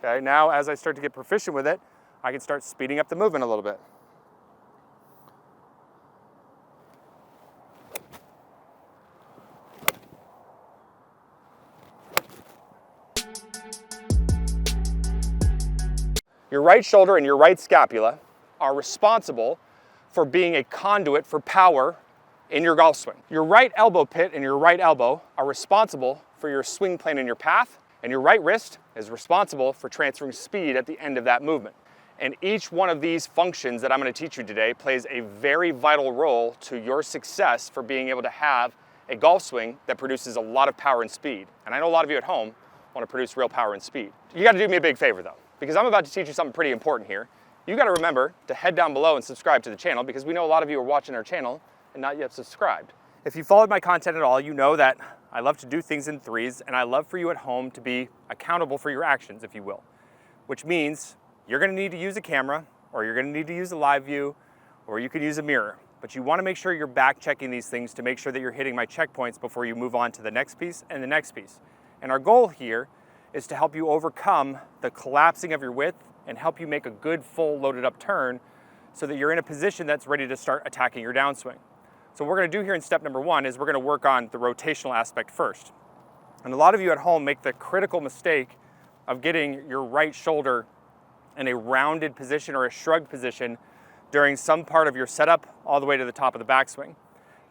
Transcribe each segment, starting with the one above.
Okay, now as I start to get proficient with it, I can start speeding up the movement a little bit. Your right shoulder and your right scapula are responsible for being a conduit for power in your golf swing. Your right elbow pit and your right elbow are responsible for your swing plane in your path, and your right wrist is responsible for transferring speed at the end of that movement. And each one of these functions that I'm going to teach you today plays a very vital role to your success for being able to have a golf swing that produces a lot of power and speed. And I know a lot of you at home want to produce real power and speed. You got to do me a big favor though, because I'm about to teach you something pretty important here. You got to remember to head down below and subscribe to the channel, because we know a lot of you are watching our channel and not yet subscribed. If you followed my content at all, you know that I love to do things in threes, and I love for you at home to be accountable for your actions, if you will, which means you're going to need to use a camera, or you're going to need to use a live view, or you could use a mirror. But you want to make sure you're back checking these things to make sure that you're hitting my checkpoints before you move on to the next piece and the next piece. And our goal here is to help you overcome the collapsing of your width and help you make a good full loaded up turn so that you're in a position that's ready to start attacking your downswing. So what we're going to do here in step number one is we're going to work on the rotational aspect first. And a lot of you at home make the critical mistake of getting your right shoulder in a rounded position or a shrugged position during some part of your setup all the way to the top of the backswing.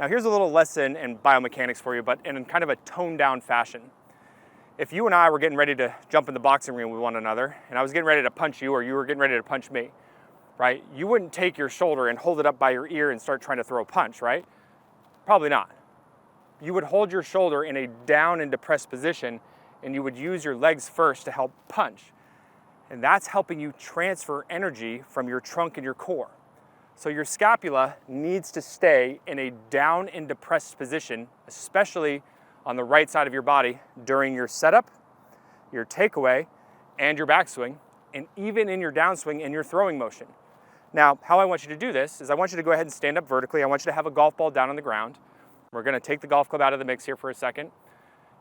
Now here's a little lesson in biomechanics for you, but in kind of a toned down fashion. If you and I were getting ready to jump in the boxing ring with one another, and I was getting ready to punch you or you were getting ready to punch me, right? You wouldn't take your shoulder and hold it up by your ear and start trying to throw a punch, right? Probably not. You would hold your shoulder in a down and depressed position, and you would use your legs first to help punch. And that's helping you transfer energy from your trunk and your core. So your scapula needs to stay in a down and depressed position, especially on the right side of your body during your setup, your takeaway, and your backswing, and even in your downswing and your throwing motion. Now, how I want you to do this is I want you to go ahead and stand up vertically. I want you to have a golf ball down on the ground. We're going to take the golf club out of the mix here for a second.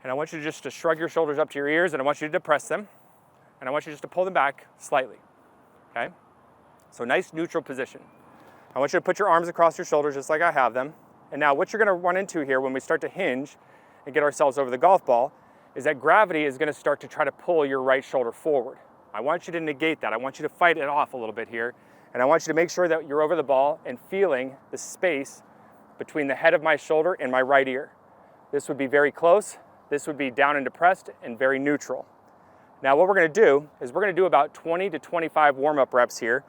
And I want you just to shrug your shoulders up to your ears, and I want you to depress them. And I want you just to pull them back slightly, okay? So nice neutral position. I want you to put your arms across your shoulders just like I have them. And now what you're going to run into here when we start to hinge and get ourselves over the golf ball is that gravity is going to start to try to pull your right shoulder forward. I want you to negate that. I want you to fight it off a little bit here. And I want you to make sure that you're over the ball and feeling the space between the head of my shoulder and my right ear. This would be very close. This would be down and depressed and very neutral. Now what we're going to do is we're going to do about 20 to 25 warm-up reps here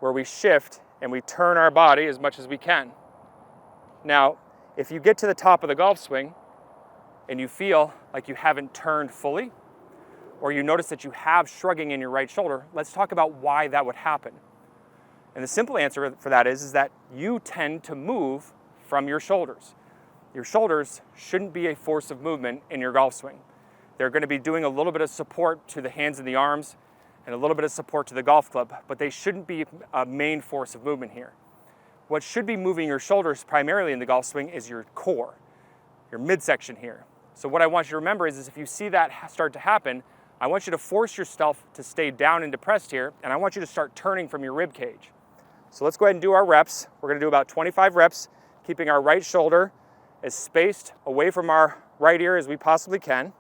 where we shift and we turn our body as much as we can. Now, if you get to the top of the golf swing and you feel like you haven't turned fully, or you notice that you have shrugging in your right shoulder, let's talk about why that would happen. And the simple answer for that is that you tend to move from your shoulders. Your shoulders shouldn't be a force of movement in your golf swing. They're going to be doing a little bit of support to the hands and the arms and a little bit of support to the golf club, but they shouldn't be a main force of movement here. What should be moving your shoulders primarily in the golf swing is your core, your midsection here. So what I want you to remember is if you see that start to happen, I want you to force yourself to stay down and depressed here, and I want you to start turning from your rib cage. So let's go ahead and do our reps. We're going to do about 25 reps, keeping our right shoulder as spaced away from our right ear as we possibly can.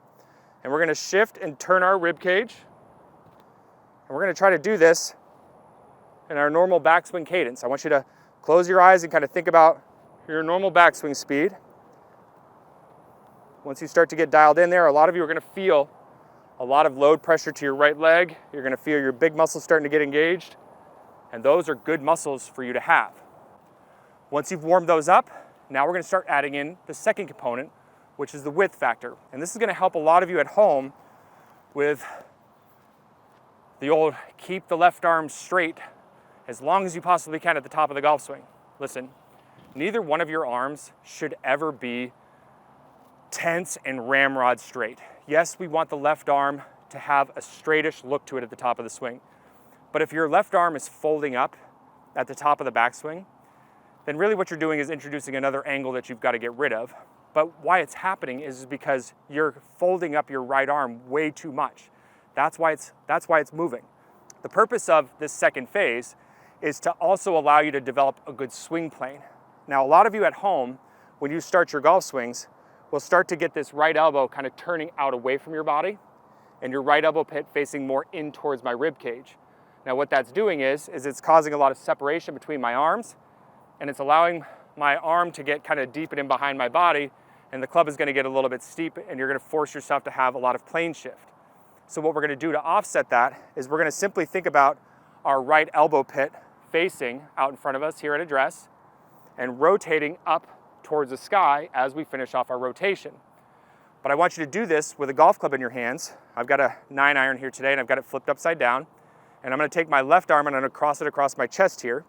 And we're going to shift and turn our rib cage. And we're going to try to do this in our normal backswing cadence. I want you to close your eyes and kind of think about your normal backswing speed. Once you start to get dialed in there, a lot of you are going to feel a lot of load pressure to your right leg. You're going to feel your big muscles starting to get engaged. And those are good muscles for you to have. Once you've warmed those up, now we're going to start adding in the second component, which is the width factor. And this is going to help a lot of you at home with the old keep the left arm straight as long as you possibly can at the top of the golf swing. Listen, neither one of your arms should ever be tense and ramrod straight. Yes, we want the left arm to have a straightish look to it at the top of the swing. But if your left arm is folding up at the top of the backswing, then really what you're doing is introducing another angle that you've got to get rid of. But why it's happening is because you're folding up your right arm way too much. That's why it's moving. The purpose of this second phase is to also allow you to develop a good swing plane. Now, a lot of you at home, when you start your golf swings, will start to get this right elbow kind of turning out away from your body and your right elbow pit facing more in towards my rib cage. Now, what that's doing is it's causing a lot of separation between my arms, and it's allowing my arm to get kind of deepened in behind my body, and the club is going to get a little bit steep, and you're going to force yourself to have a lot of plane shift. So what we're going to do to offset that is we're going to simply think about our right elbow pit facing out in front of us here at address and rotating up towards the sky as we finish off our rotation. But I want you to do this with a golf club in your hands. I've got a 9-iron here today, and I've got it flipped upside down. And I'm going to take my left arm and I'm going to cross it across my chest here.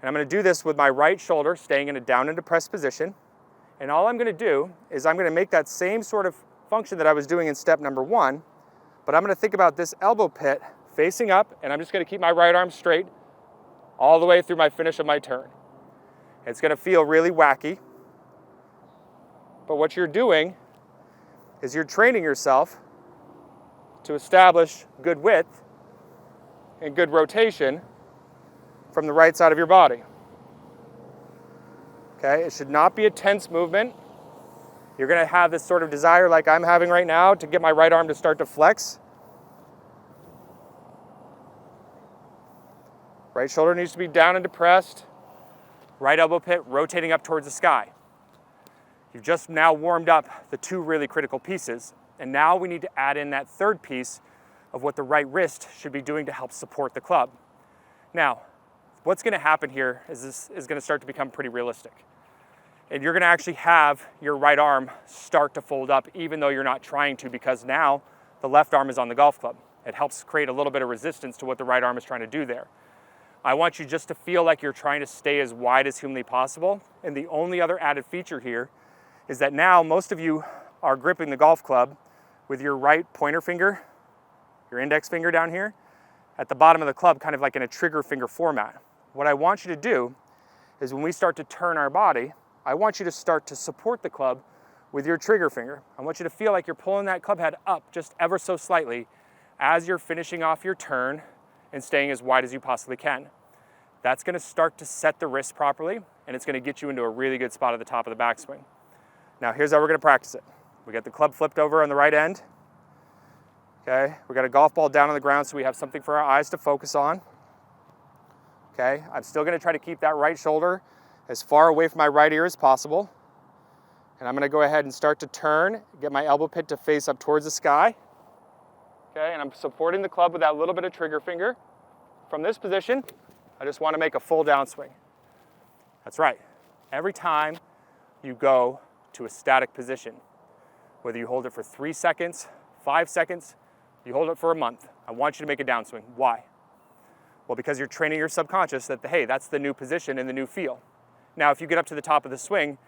And I'm going to do this with my right shoulder staying in a down and depressed position. And all I'm going to do is I'm going to make that same sort of function that I was doing in step number 1, but I'm going to think about this elbow pit facing up, and I'm just going to keep my right arm straight all the way through my finish of my turn. It's going to feel really wacky, but what you're doing is you're training yourself to establish good width and good rotation from the right side of your body. Okay, it should not be a tense movement. You're going to have this sort of desire like I'm having right now to get my right arm to start to flex. Right shoulder needs to be down and depressed. Right elbow pit rotating up towards the sky. You've just now warmed up the 2 really critical pieces, and now we need to add in that third piece of what the right wrist should be doing to help support the club. Now, what's going to happen here is this is going to start to become pretty realistic. And you're going to actually have your right arm start to fold up even though you're not trying to, because now the left arm is on the golf club. It helps create a little bit of resistance to what the right arm is trying to do there. I want you just to feel like you're trying to stay as wide as humanly possible. And the only other added feature here is that now most of you are gripping the golf club with your right pointer finger, your index finger down here, at the bottom of the club, kind of like in a trigger finger format. What I want you to do is when we start to turn our body, I want you to start to support the club with your trigger finger. I want you to feel like you're pulling that club head up just ever so slightly as you're finishing off your turn and staying as wide as you possibly can. That's going to start to set the wrist properly, and it's going to get you into a really good spot at the top of the backswing. Now here's how we're going to practice it. We got the club flipped over on the right end. Okay, we got a golf ball down on the ground so we have something for our eyes to focus on. Okay, I'm still going to try to keep that right shoulder as far away from my right ear as possible. And I'm going to go ahead and start to turn, get my elbow pit to face up towards the sky. Okay, and I'm supporting the club with that little bit of trigger finger. From this position, I just want to make a full downswing. That's right. Every time you go to a static position, whether you hold it for 3 seconds, 5 seconds, you hold it for a month, I want you to make a downswing. Why? Well, because you're training your subconscious that, hey, that's the new position and the new feel. Now, if you get up to the top of the swing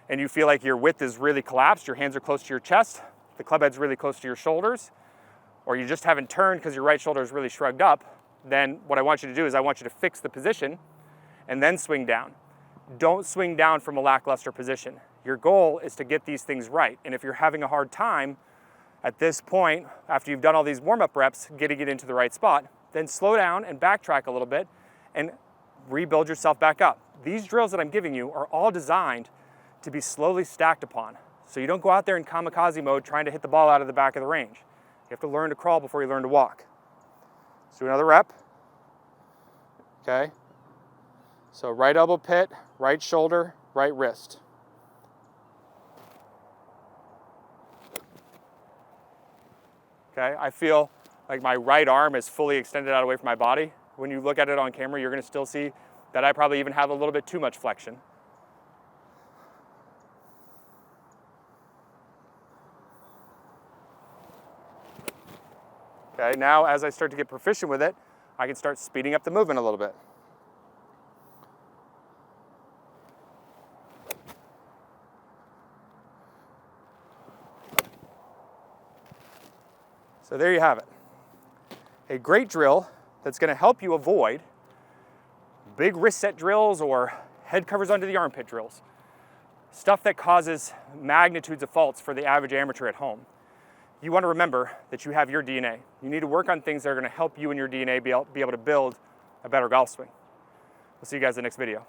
and you feel like your width is really collapsed, your hands are close to your chest, the club head's really close to your shoulders, or you just haven't turned because your right shoulder is really shrugged up, then what I want you to do is I want you to fix the position and then swing down. Don't swing down from a lackluster position. Your goal is to get these things right. And if you're having a hard time at this point, after you've done all these warm-up reps, getting it into the right spot, then slow down and backtrack a little bit and rebuild yourself back up. These drills that I'm giving you are all designed to be slowly stacked upon. So you don't go out there in kamikaze mode trying to hit the ball out of the back of the range. You have to learn to crawl before you learn to walk. Let's do another rep. Okay. So right elbow pit, right shoulder, right wrist. Okay, I feel like my right arm is fully extended out away from my body. When you look at it on camera, you're going to still see that I probably even have a little bit too much flexion. Okay, now as I start to get proficient with it, I can start speeding up the movement a little bit. So there you have it. A great drill that's going to help you avoid big wrist set drills or head covers under the armpit drills. Stuff that causes magnitudes of faults for the average amateur at home. you want to remember that you have your DNA. You need to work on things that are going to help you and your DNA be able to build a better golf swing. We'll see you guys in the next video.